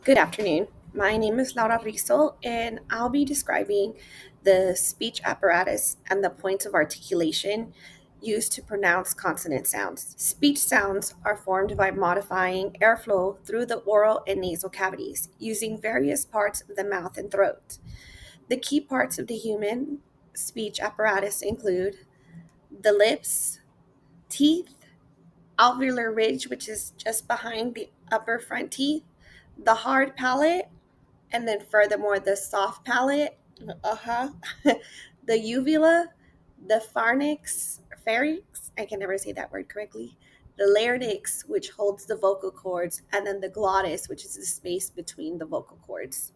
Good afternoon. My name is Laura Rizzo, and I'll be describing the speech apparatus and the points of articulation used to pronounce consonant sounds. Speech sounds are formed by modifying airflow through the oral and nasal cavities using various parts of the mouth and throat. The key parts of the human speech apparatus include the lips, teeth, alveolar ridge, which is just behind the upper front teeth, the hard palate, and then furthermore the soft palate, uh-huh, the uvula, the pharynx, I can never say that word correctly, the larynx, which holds the vocal cords, and then the glottis, which is the space between the vocal cords.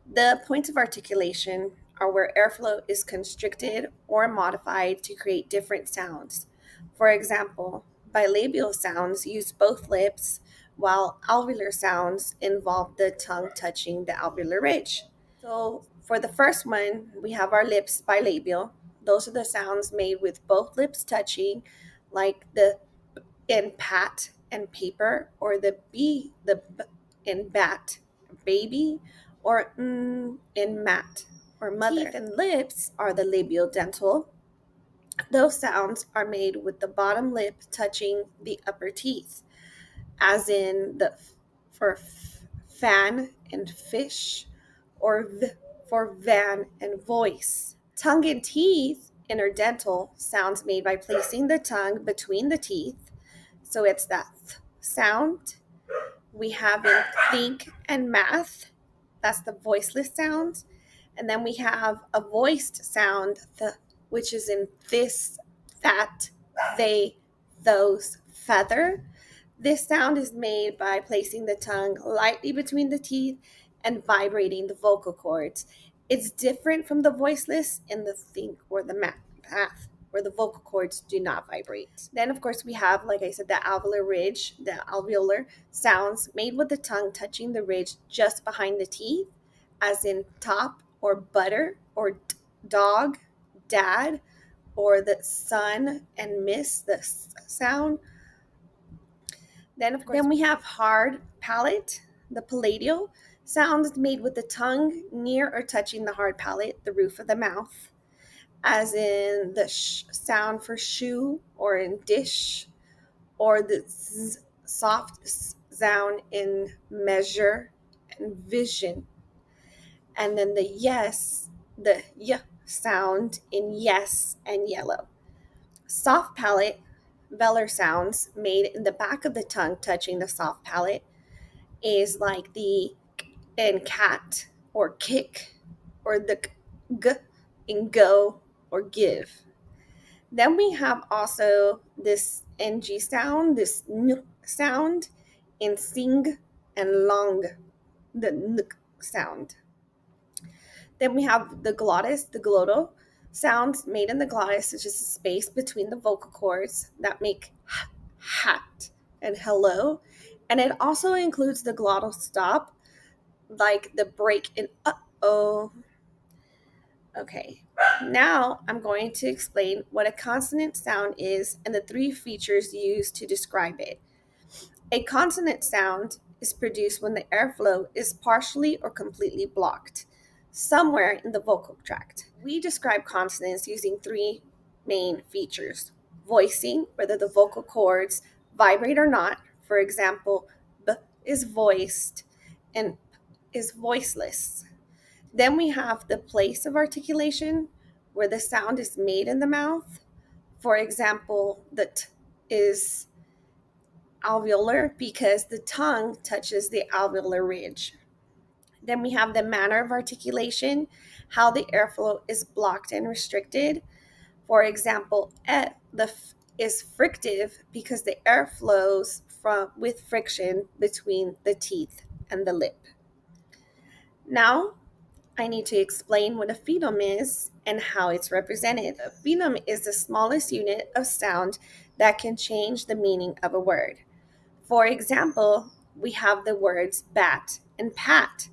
The points of articulation are where airflow is constricted or modified to create different sounds. For example, bilabial sounds use both lips, while alveolar sounds involve the tongue touching the alveolar ridge. So, for the first one, we have our lips bilabial. Those are the sounds made with both lips touching, like the in pat and paper, or the b in bat, baby, or in mat or mother. Teeth and lips are the labial dental. Those sounds are made with the bottom lip touching the upper teeth, as in the for fan and fish, or for van and voice. Tongue and teeth, interdental, sounds made by placing the tongue between the teeth. So it's that sound. We have in think and math. That's the voiceless sound. And then we have a voiced sound, which is in this, that, they, those, feather. This sound is made by placing the tongue lightly between the teeth and vibrating the vocal cords. It's different from the voiceless in the think or the math, where the vocal cords do not vibrate. Then, of course, we have, like I said, the alveolar ridge, the alveolar sounds made with the tongue touching the ridge just behind the teeth, as in top or butter or dog, dad, or the sun and miss, the sound. Then, of course, then we have hard palate, the palatal sounds made with the tongue near or touching the hard palate, the roof of the mouth, as in the sound for shoe or in dish, or the soft sound in measure and vision. And then the the y sound in yes and yellow. Soft palate, velar sounds made in the back of the tongue touching the soft palate is like the in cat or kick, or the g in go or give. Then we have also this ng sound, this n sound in sing and long, the n sound. Then we have the glottis, the glottal sounds made in the glottis, which is a space between the vocal cords that make hat and hello. And it also includes the glottal stop, like the break in uh-oh. Okay, now I'm going to explain what a consonant sound is and the three features used to describe it. A consonant sound is produced when the airflow is partially or completely blocked somewhere in the vocal tract. We describe consonants using three main features: voicing, whether the vocal cords vibrate or not. For example, b is voiced and p is voiceless. Then we have the place of articulation, where the sound is made in the mouth. For example, the t is alveolar because the tongue touches the alveolar ridge. Then we have the manner of articulation, how the airflow is blocked and restricted. For example, the is frictive because the air flows with friction between the teeth and the lip. Now, I need to explain what a phenome is and how it's represented. A phenome is the smallest unit of sound that can change the meaning of a word. For example, we have the words bat and pat.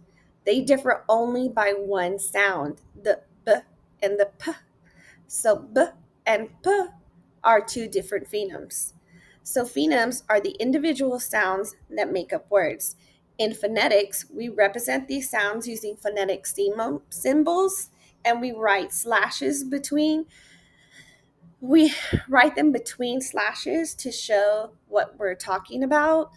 They differ only by one sound, the b and the p. So b and p are two different phonemes. So phonemes are the individual sounds that make up words. In phonetics, we represent these sounds using phonetic symbols, and we write them between slashes to show what we're talking about.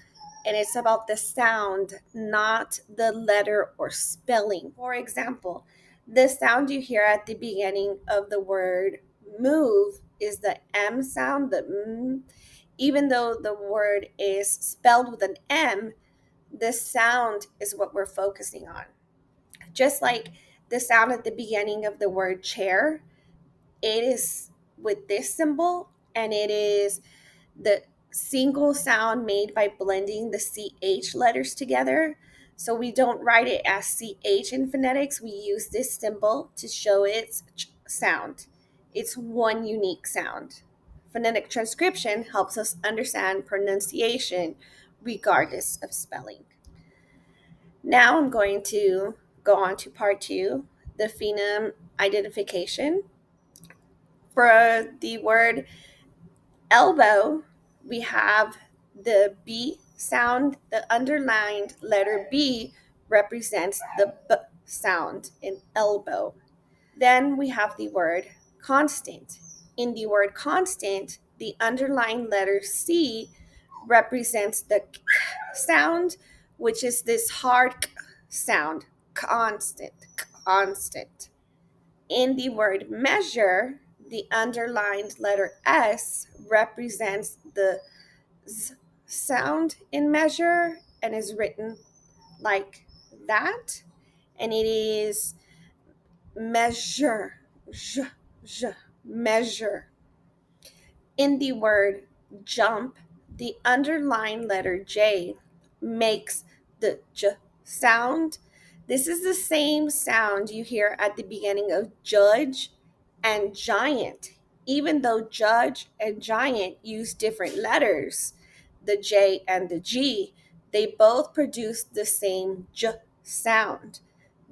And it's about the sound, not the letter or spelling. For example, the sound you hear at the beginning of the word move is the M sound, the M. Even though the word is spelled with an M, the sound is what we're focusing on. Just like the sound at the beginning of the word chair, it is with this symbol, and it is the single sound made by blending the CH letters together. So we don't write it as CH in phonetics. We use this symbol to show its sound. It's one unique sound. Phonetic transcription helps us understand pronunciation regardless of spelling. Now I'm going to go on to part two, the phoneme identification. For the word elbow, we have the B sound. The underlined letter B represents the B sound in elbow. Then we have the word constant. In the word constant, the underlined letter C represents the K sound, which is this hard K sound, constant, constant. In the word measure, the underlined letter S represents the Z sound in measure and is written like that. And it is measure, measure. In the word jump, the underlined letter J makes the J sound. This is the same sound you hear at the beginning of judge and giant. Even though judge and giant use different letters, the J and the G, they both produce the same J sound.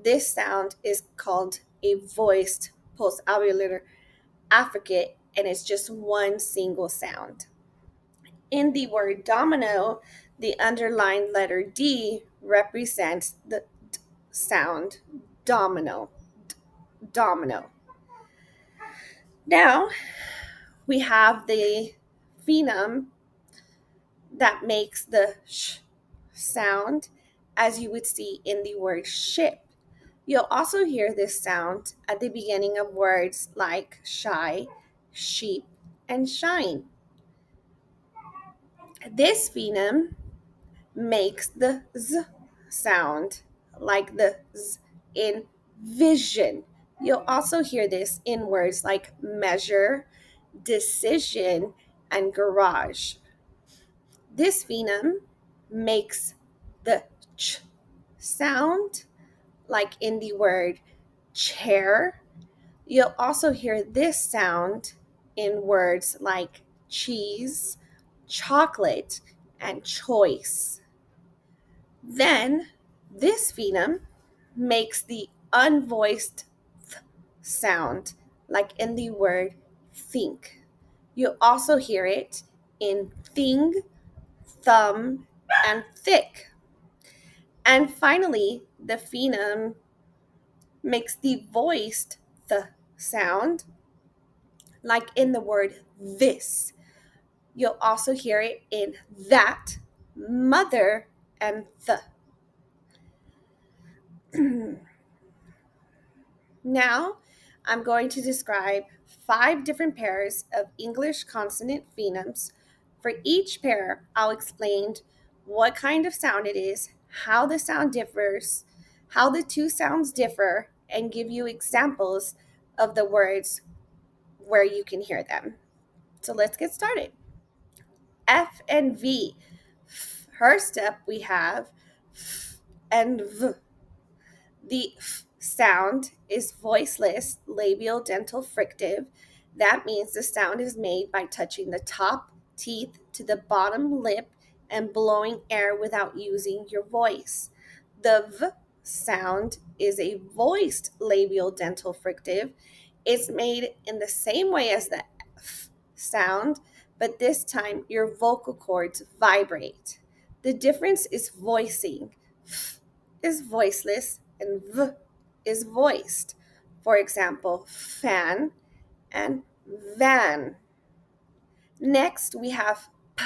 This sound is called a voiced post-alveolar affricate, and it's just one single sound. In the word domino, the underlined letter D represents the D sound, domino, domino. Now we have the phoneme that makes the sh sound, as you would see in the word ship. You'll also hear this sound at the beginning of words like shy, sheep, and shine. This phoneme makes the Z sound, like the Z in vision. You'll also hear this in words like measure, decision, and garage. This phoneme makes the ch sound, like in the word chair. You'll also hear this sound in words like cheese, chocolate, and choice. Then this phoneme makes the unvoiced th sound, like in the word think. You'll also hear it in thing, thumb, and thick. And finally, the phoneme makes the voiced th sound, like in the word this. You'll also hear it in that, mother, and the. Now, I'm going to describe 5 different pairs of English consonant phonemes. For each pair, I'll explain what kind of sound it is, how the sound differs, how the two sounds differ, and give you examples of the words where you can hear them. So let's get started. F and V. First up, we have F and V. The F sound is voiceless, labial dental frictive. That means the sound is made by touching the top teeth to the bottom lip and blowing air without using your voice. The V sound is a voiced labial dental frictive. It's made in the same way as the F sound, but this time your vocal cords vibrate. The difference is voicing. f is voiceless and v is voiced. For example, fan and van. Next, we have p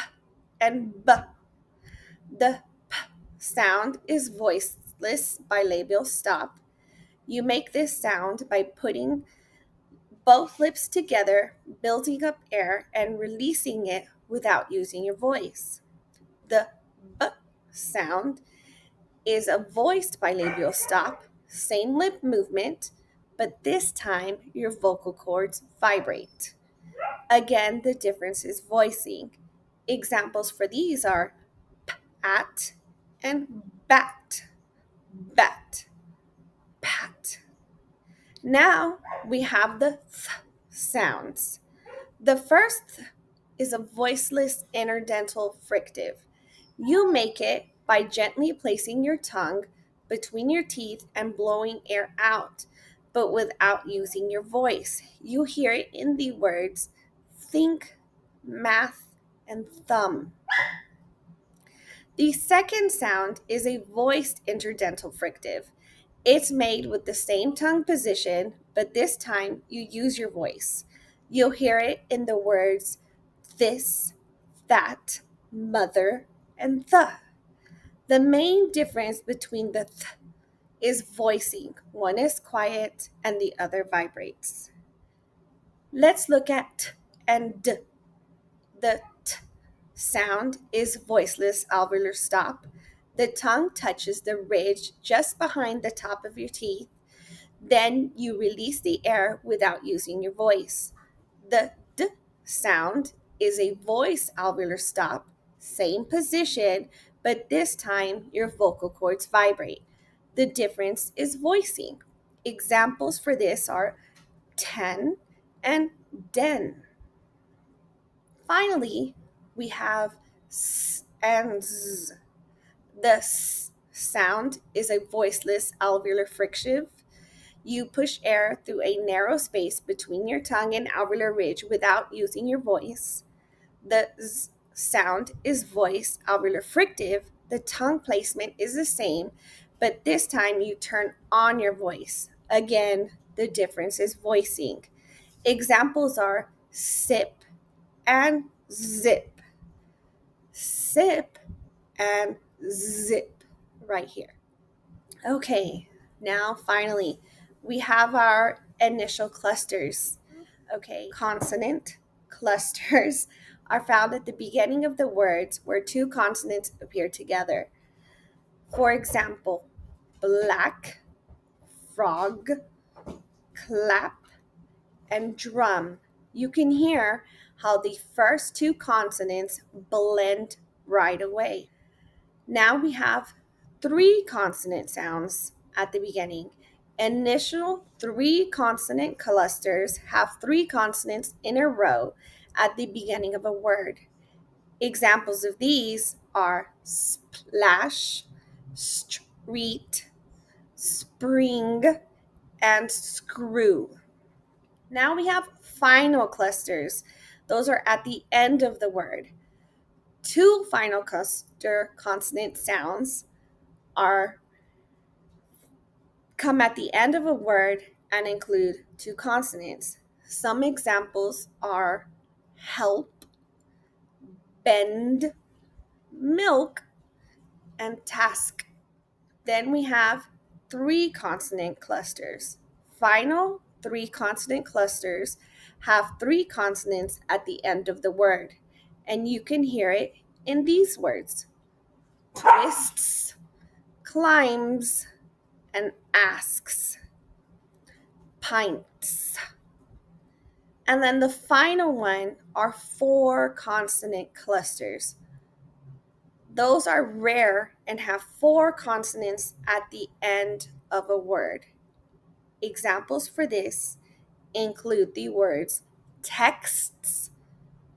and b. The p sound is voiceless by labial stop. You make this sound by putting both lips together, building up air, and releasing it without using your voice. The b sound is a voiced bilabial stop, same lip movement, but this time your vocal cords vibrate. Again, the difference is voicing. Examples for these are at and bat, bat, pat. Now we have the th sounds. The first is a voiceless interdental frictive. You make it by gently placing your tongue between your teeth and blowing air out, but without using your voice. You hear it in the words think, math, and thumb. The second sound is a voiced interdental frictive. It's made with the same tongue position, but this time you use your voice. You'll hear it in the words this, that, mother, and the. The main difference between the th is voicing. One is quiet and the other vibrates. Let's look at t and d. The t sound is voiceless alveolar stop. The tongue touches the ridge just behind the top of your teeth. Then you release the air without using your voice. The d sound is a voice alveolar stop, same position, but this time your vocal cords vibrate. The difference is voicing. Examples for this are ten and den. Finally, we have s and z. The s sound is a voiceless alveolar frictive. You push air through a narrow space between your tongue and alveolar ridge without using your voice. The z sound is voiced alveolar frictive. The tongue placement is the same, but this time you turn on your voice. Again, the difference is voicing. Examples are sip and zip. Sip and zip right here. Okay, now finally, we have our initial clusters. Okay, consonant clusters are found at the beginning of the words where two consonants appear together. For example, black, frog, clap, and drum. You can hear how the first two consonants blend right away. Now we have three consonant sounds at the beginning. Initial three consonant clusters have three consonants in a row at the beginning of a word. Examples of these are splash, street, spring, and screw. Now we have final clusters. Those are at the end of the word. Two final cluster consonant sounds come at the end of a word and include two consonants. Some examples are help, bend, milk, and task. Then we have three consonant clusters. Final three consonant clusters have three consonants at the end of the word, and you can hear it in these words: twists, climbs, and asks, pints. And then the final one are four consonant clusters. Those are rare and have four consonants at the end of a word. Examples for this include the words texts,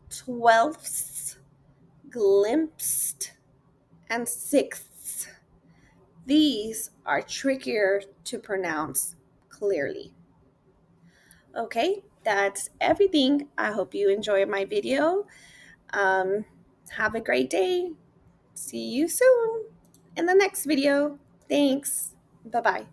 twelfths, glimpsed, and sixths. These are trickier to pronounce clearly. Okay, that's everything. I hope you enjoyed my video. Have a great day. See you soon. in the next video. Thanks. Bye bye.